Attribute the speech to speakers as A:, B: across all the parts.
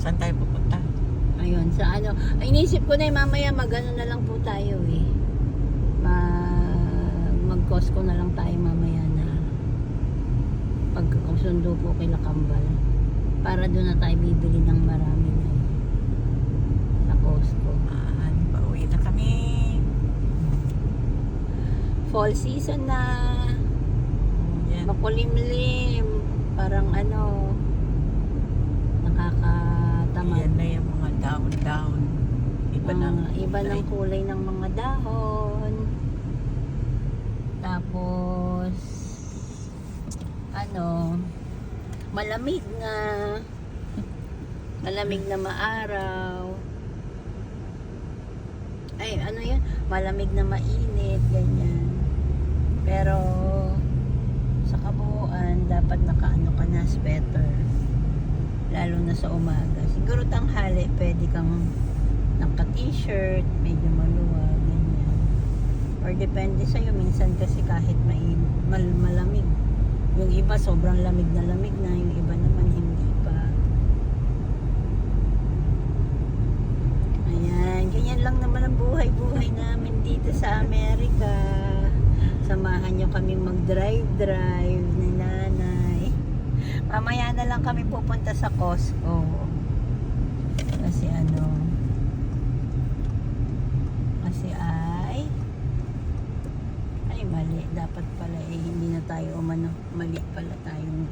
A: Saan tayo pupunta?
B: Ayun, sa ano. Ay, inisip ko na mamaya mag-ano na lang po tayo eh. Mag-Costco na lang tayo mamaya na pagkasundo po kay Lakambal. Para doon na tayo bibili ng marami na sa Costco.
A: Pauwi na kami.
B: Fall season na.
A: Yan.
B: Makulimlim. Parang ano, nakakatamad.
A: Yan na yung mga down.
B: Iba ng kulay ng mga dahon. Tapos ano, malamig na. Malamig na maaraw. Ay, ano yun? Malamig na mainit, ganyan. Pero sa kabuuan, dapat nakaano ka na sweater. Lalo na sa umaga. Siguro tanghali, pwede kang naka-t-shirt, medyo maluwag, ganyan. Or depende sa'yo, minsan kasi kahit malamig. Yung iba sobrang lamig na, yung iba naman hindi pa. Ayan, ganyan lang naman ang buhay namin dito sa Amerika. Samahan nyo kaming mag-drive ni nanay. Mamaya na lang kami pupunta sa Costco. Kasi ay mali. Dapat pala hindi na tayo umano. Mali pala tayong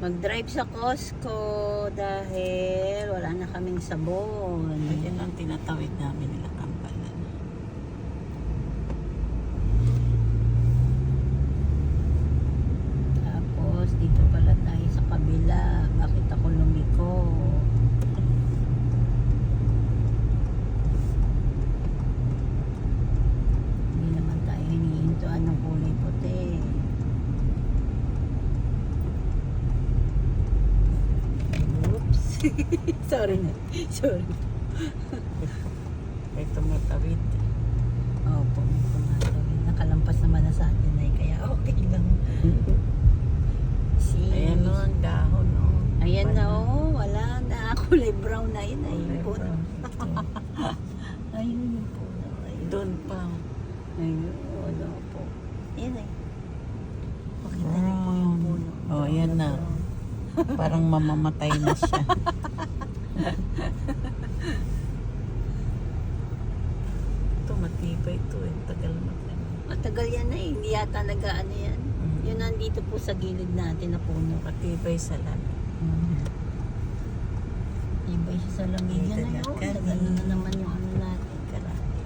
B: mag-drive sa Costco dahil wala na kaming sabon.
A: Yan ang tinatawid namin nila Kampalan.
B: Tapos dito pala tayo sa kabila. Bakit ako lumiko? Hindi naman tayo hinihintuan ng kulay puti. Oops. Sorry.
A: May tumatawid.
B: Opo, may tumatawid. Nakalampas naman na sa atin ay kaya okay lang.
A: Ayan o, ang dahon o.
B: Ayan na wala na. Kulay brown na yun. Ayun po na. Ayun po na.
A: Doon pa.
B: Ayun, wala po. Ayan ay. Makita niyo po yung puno.
A: Oh, ayan na. Parang mamamatay na siya. Ito, matibay ito eh. Tagal matibay.
B: Matagal yan na eh. Hindi yata nag-ano yan. Yun nandito po sa gilid natin na puno.
A: Matibay sa lamig.
B: Ibay siya sa lamig yan na yun. Tagal na naman yung ano natin.
A: Garahe.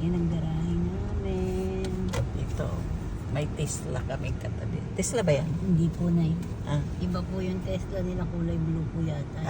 B: Yan ang garahe namin.
A: Ito, may Tesla kami katabi. Tesla ba yan?
B: Hindi po na eh.
A: Ah.
B: Iba po yung Tesla nila, kulay blue po yata.